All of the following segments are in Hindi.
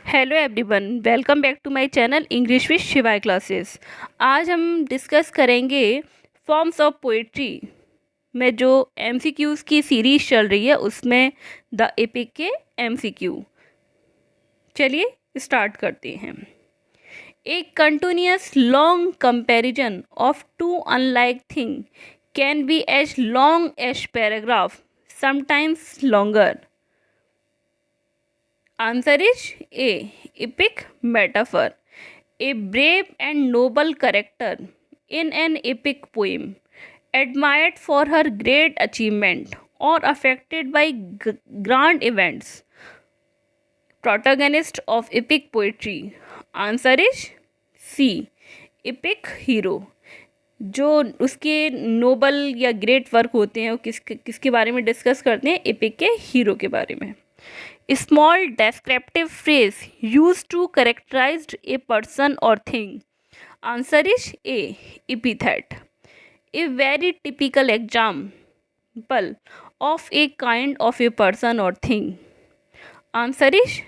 Hello everyone, welcome back to my channel English with Shivay classes. आज हम डिस्कस करेंगे फॉर्म्स ऑफ पोइट्री में जो एमसीक्यूज़ की सीरीज चल रही है उसमें द एपिक के एमसीक्यू। चलिए स्टार्ट करते हैं। A continuous long comparison of two unlike thing can be as long as paragraph, sometimes longer. Answer is A. Epic metaphor. A brave and noble character in an epic poem, admired for her great achievement or affected by grand events. Protagonist of epic poetry. Answer is C. Epic hero. जो उसके नोबल या ग्रेट वर्क होते हैं वो किसके बारे में डिस्कस करते हैं? एपिक के हीरो के बारे में. Small descriptive phrase used to characterize a person or thing. Answer is A. Epithet. A very typical example of a kind of a person or thing. Answer is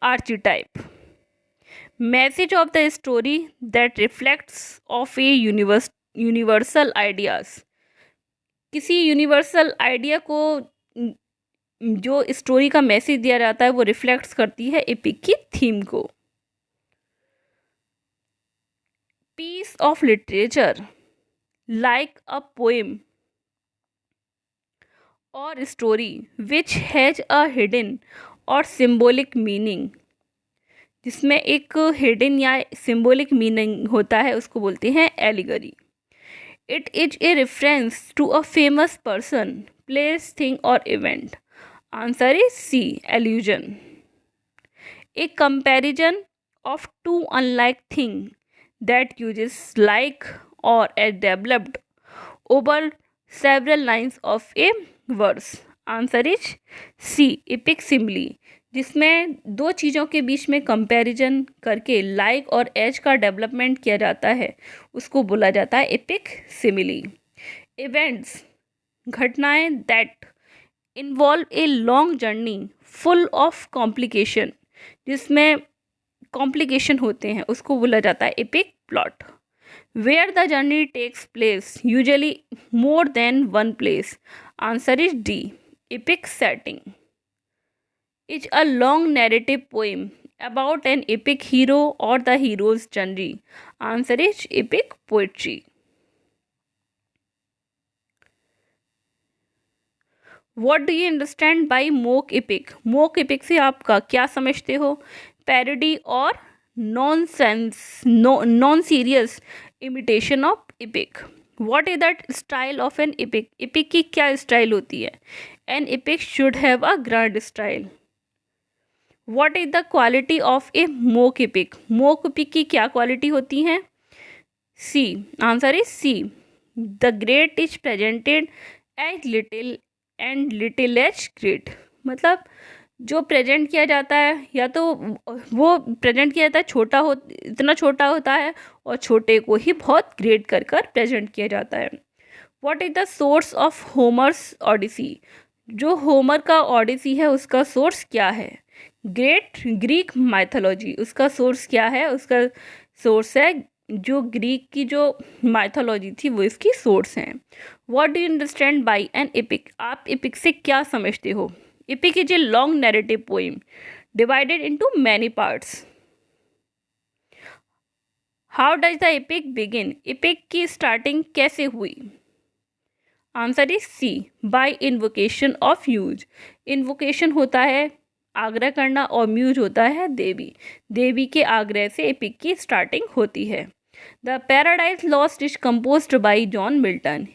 archetype. Message of the story that reflects of a universal ideas. किसी यूनिवर्सल आइडिया को जो स्टोरी का मैसेज दिया जाता है वो रिफ्लेक्ट्स करती है एपिक की थीम को. Piece of literature like a poem और story which has a hidden और सिंबॉलिक मीनिंग, जिसमें एक हिडन या सिंबॉलिक मीनिंग होता है उसको बोलते हैं allegory. It is a reference to a famous person, place, thing और event. Answer is C. Allusion. A comparison of two unlike things that uses like or is developed over several lines of a verse. Answer is C. Epic simile. जिसमें दो चीज़ों के बीच में कंपैरिजन करके लाइक और एज का डेवलपमेंट किया जाता है उसको बोला जाता है एपिक सिमिली. इवेंट्स, घटनाएं that involve a long journey full of complication, जिसमें कॉम्प्लिकेशन होते हैं उसको बोला जाता है epic plot. Where the journey takes place usually more than one place. Answer is D. Epic setting. Is a long narrative poem about an epic hero और the hero's journey. Answer is epic poetry. What do you understand by mock epic? Mock epic से आप क्या समझते हो? पैरोडी और non serious imitation of epic. What is that style of an epic? Epic की क्या स्टाइल होती है? An epic should have a grand style. What is the quality of a mock epic? Mock epic की क्या क्वालिटी होती हैं? C. Answer is C. The great is presented as little and little as great. मतलब जो प्रेजेंट किया जाता है या तो वो प्रेजेंट किया जाता है छोटा हो, इतना छोटा होता है और छोटे को ही बहुत ग्रेट कर कर प्रेजेंट किया जाता है. What is the source of होमर्स Odyssey? जो होमर का ऑडिसी है उसका सोर्स क्या है? Great Greek mythology. उसका सोर्स क्या है? उसका सोर्स है जो ग्रीक की जो माइथोलॉजी थी वो इसकी सोर्स हैं. What do you understand by an epic? आप एपिक से क्या समझते हो? Epic is a long narrative poem divided into many parts. How does the epic begin? Epic की स्टार्टिंग कैसे हुई? Answer is C. By invocation of muse. Invocation होता है आग्रह करना और म्यूज होता है देवी. देवी के आग्रह से एपिक की स्टार्टिंग होती है. The paradise lost is composed bye John Milton.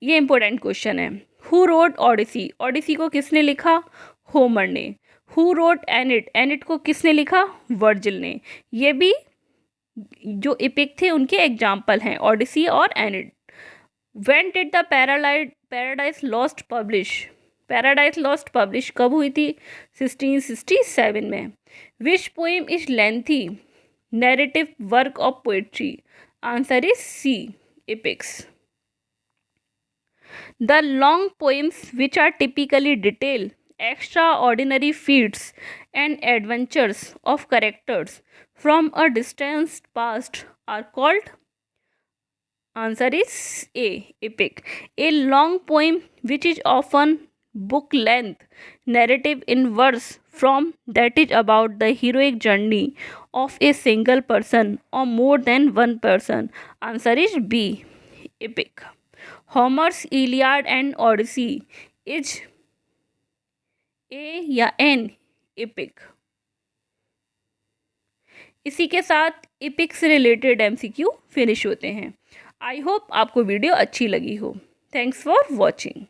ये इंपॉर्टेंट क्वेश्चन है. Who wrote Odyssey? ऑडिसी को किसने लिखा? होमर ने. Who wrote unit? एनिट को किसने लिखा? वर्जिल ने. ये भी जो एपिक थे उनके एग्जाम्पल हैं, ऑडिसी और unit. When did the paradise lost publish? Paradise lost publish कब हुई थी? 1667 में. Which poem is lengthy narrative work of poetry? Answer is C. Epics. The long poems which are typically detailed extraordinary feats and adventures of characters from a distant past are called? Answer is A. Epic. A long poem which is often book length narrative in verse from that is about the heroic journey of a single person or more than one person. Answer is B. Epic. Homer's Iliad and Odyssey is A या N? Epic. इसी के साथ इपिक से रिलेटेड एमसीक्यू फिनिश होते हैं। आई होप आपको वीडियो अच्छी लगी हो। Thanks for watching.